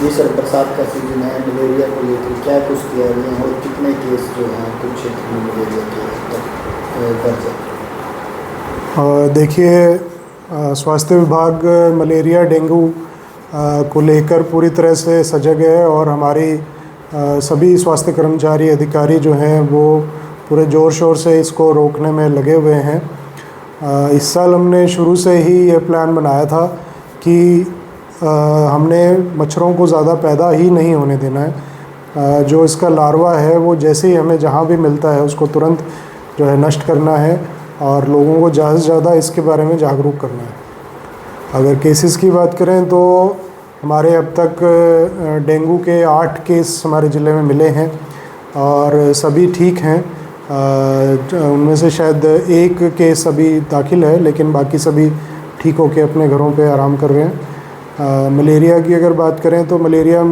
जी sir, बरसात का season है, मलेरिया को लेकर क्या कुछ तैयारियाँ हैं और कितने केस जो हैं कुछ क्षेत्र में मलेरिया के अब तक दर्ज है? देखिए, स्वास्थ्य विभाग मलेरिया डेंगू को लेकर पूरी तरह से सजग है और हमारी सभी स्वास्थ्य कर्मचारी अधिकारी जो हैं वो पूरे ज़ोर शोर से इसको रोकने में लगे हुए हैं। इस साल हमने शुरू से ही ये प्लान बनाया था कि हमने मच्छरों को ज़्यादा पैदा ही नहीं होने देना है। जो इसका लार्वा है वो जैसे ही हमें जहाँ भी मिलता है उसको तुरंत जो है नष्ट करना है और लोगों को ज़्यादा से ज़्यादा इसके बारे में जागरूक करना है। अगर केसेस की बात करें तो हमारे अब तक डेंगू के 8 केस हमारे ज़िले में मिले हैं और सभी ठीक हैं। उनमें से शायद एक केस अभी दाखिल है, लेकिन बाकी सभी ठीक होकर अपने घरों पे आराम कर रहे हैं। मलेरिया की अगर बात करें तो मलेरिया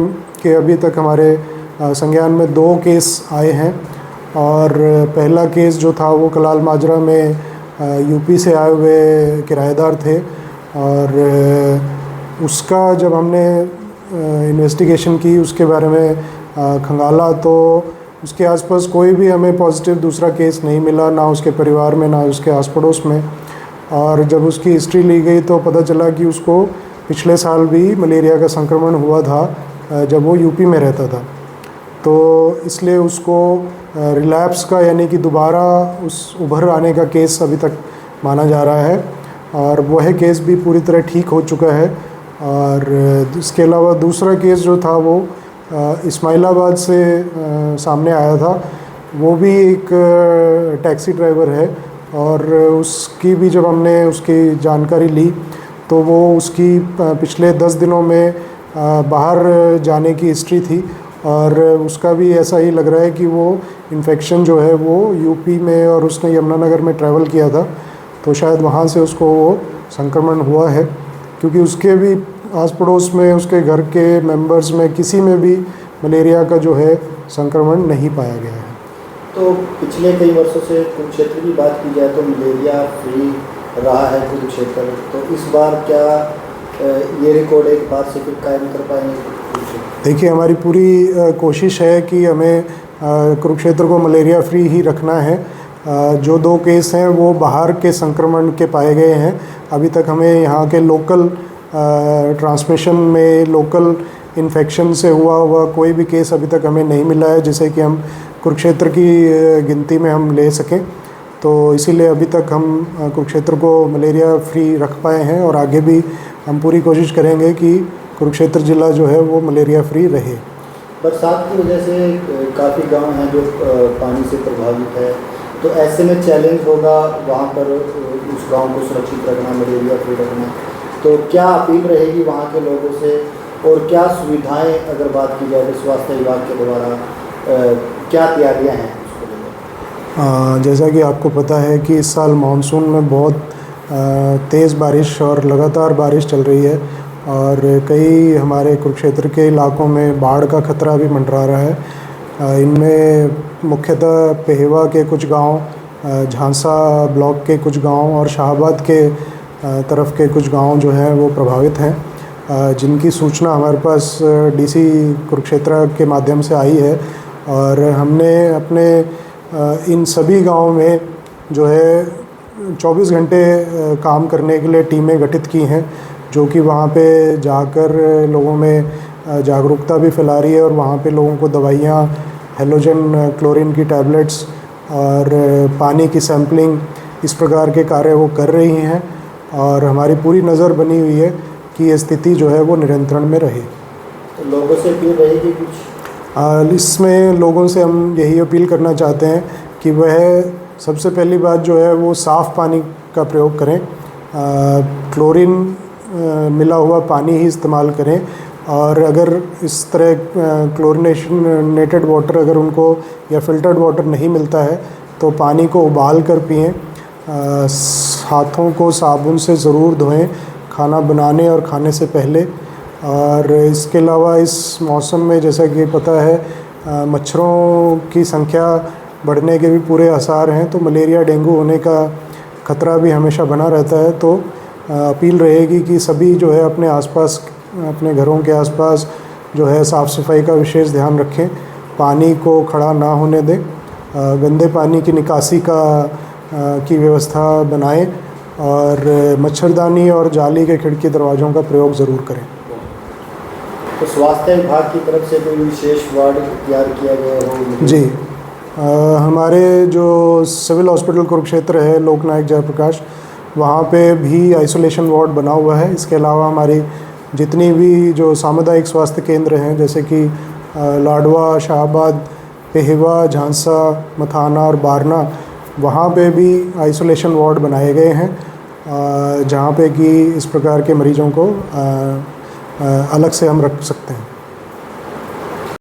के अभी तक हमारे संज्ञान में 2 केस आए हैं और पहला केस जो था वो कलाल माजरा में यूपी से आए हुए किराएदार थे और उसका जब हमने इन्वेस्टिगेशन की, उसके बारे में खंगाला, तो उसके आसपास कोई भी हमें पॉजिटिव दूसरा केस नहीं मिला, ना उसके परिवार में ना उसके आस पड़ोस में। और जब उसकी हिस्ट्री ली गई तो पता चला कि उसको पिछले साल भी मलेरिया का संक्रमण हुआ था जब वो यूपी में रहता था। तो इसलिए उसको रिलैप्स का यानी कि दोबारा उस उभर आने का केस अभी तक माना जा रहा है और वह केस भी पूरी तरह ठीक हो चुका है। और इसके अलावा दूसरा केस जो था वो इस्माइलाबाद से सामने आया था। वो भी एक टैक्सी ड्राइवर है और उसकी भी जब हमने उसकी जानकारी ली तो वो उसकी पिछले 10 दिनों में बाहर जाने की हिस्ट्री थी और उसका भी ऐसा ही लग रहा है कि वो इन्फेक्शन जो है वो यूपी में, और उसने यमुनानगर में ट्रैवल किया था तो शायद वहाँ से उसको वो संक्रमण हुआ है, क्योंकि उसके भी आस पड़ोस में उसके घर के मेंबर्स में किसी में भी मलेरिया का जो है संक्रमण नहीं पाया गया है। तो पिछले कई वर्षों से कुरुक्षेत्र की बात की जाए तो मलेरिया फ्री रहा है कुरुक्षेत्र, तो इस बार क्या ये रिकॉर्ड एक बार से फिर कायम कर पाएंगे? देखिए, हमारी पूरी कोशिश है कि हमें कुरुक्षेत्र को मलेरिया फ्री ही रखना है। जो 2 केस हैं वो बाहर के संक्रमण के पाए गए हैं। अभी तक हमें यहाँ के लोकल ट्रांसमिशन में, लोकल इन्फेक्शन से हुआ कोई भी केस अभी तक हमें नहीं मिला है जिसे कि हम कुरुक्षेत्र की गिनती में हम ले सकें। तो इसीलिए अभी तक हम कुरुक्षेत्र को मलेरिया फ्री रख पाए हैं और आगे भी हम पूरी कोशिश करेंगे कि कुरुक्षेत्र ज़िला जो है वो मलेरिया फ्री रहे। बरसात की वजह से काफ़ी गांव हैं जो पानी से प्रभावित है, तो ऐसे में चैलेंज होगा वहाँ पर उस गांव को सुरक्षित रखना, मलेरिया फ्री रखना। तो क्या अपील रहेगी वहाँ के लोगों से और क्या सुविधाएं अगर बात की जाए तो स्वास्थ्य विभाग के द्वारा क्या तैयारियाँ हैं उसको लेकर? जैसा कि आपको पता है कि इस साल मानसून में बहुत तेज़ बारिश और लगातार बारिश चल रही है और कई हमारे कुरुक्षेत्र के इलाकों में बाढ़ का खतरा भी मंडरा रहा है। इनमें मुख्यतः पेहवा के कुछ गांव, झांसा ब्लॉक के कुछ गांव और शाहबाद के तरफ के कुछ गांव जो हैं वो प्रभावित हैं, जिनकी सूचना हमारे पास डीसी कुरुक्षेत्र के माध्यम से आई है। और हमने अपने इन सभी गांवों में जो है 24 घंटे काम करने के लिए टीमें गठित की हैं, जो कि वहाँ पे जाकर लोगों में जागरूकता भी फैला रही है और वहाँ पे लोगों को दवाइयाँ, हेलोजन क्लोरीन की टैबलेट्स और पानी की सैम्पलिंग, इस प्रकार के कार्य वो कर रही हैं। और हमारी पूरी नज़र बनी हुई है कि ये स्थिति जो है वो नियंत्रण में रहे। तो लोगों से अपील रहेगी कुछ? इसमें लोगों से हम यही अपील करना चाहते हैं कि वह सबसे पहली बात जो है वो साफ़ पानी का प्रयोग करें, क्लोरीन मिला हुआ पानी ही इस्तेमाल करें। और अगर इस तरह क्लोरिनेटेड वाटर अगर उनको या फ़िल्टर्ड वाटर नहीं मिलता है तो पानी को उबाल कर पिएं। हाथों को साबुन से ज़रूर धोएं खाना बनाने और खाने से पहले। और इसके अलावा इस मौसम में जैसा कि पता है मच्छरों की संख्या बढ़ने के भी पूरे आसार हैं, तो मलेरिया डेंगू होने का खतरा भी हमेशा बना रहता है। तो अपील रहेगी कि सभी जो है अपने आसपास, अपने घरों के आसपास जो है साफ़ सफाई का विशेष ध्यान रखें, पानी को खड़ा ना होने दें, गंदे पानी की निकासी की व्यवस्था बनाएं और मच्छरदानी और जाली के खिड़की दरवाज़ों का प्रयोग ज़रूर करें। तो स्वास्थ्य विभाग की तरफ से कोई विशेष वार्ड तैयार किया गया हो? जी, हमारे जो सिविल हॉस्पिटल कुरुक्षेत्र है लोकनायक जयप्रकाश, वहाँ पे भी आइसोलेशन वार्ड बना हुआ है। इसके अलावा हमारी जितनी भी जो सामुदायिक स्वास्थ्य केंद्र हैं जैसे कि लाडवा, शाहबाद, पेहवा, झांसा, मथाना और बारना, वहाँ पे भी आइसोलेशन वार्ड बनाए गए हैं जहाँ पे कि इस प्रकार के मरीजों को अलग से हम रख सकते हैं।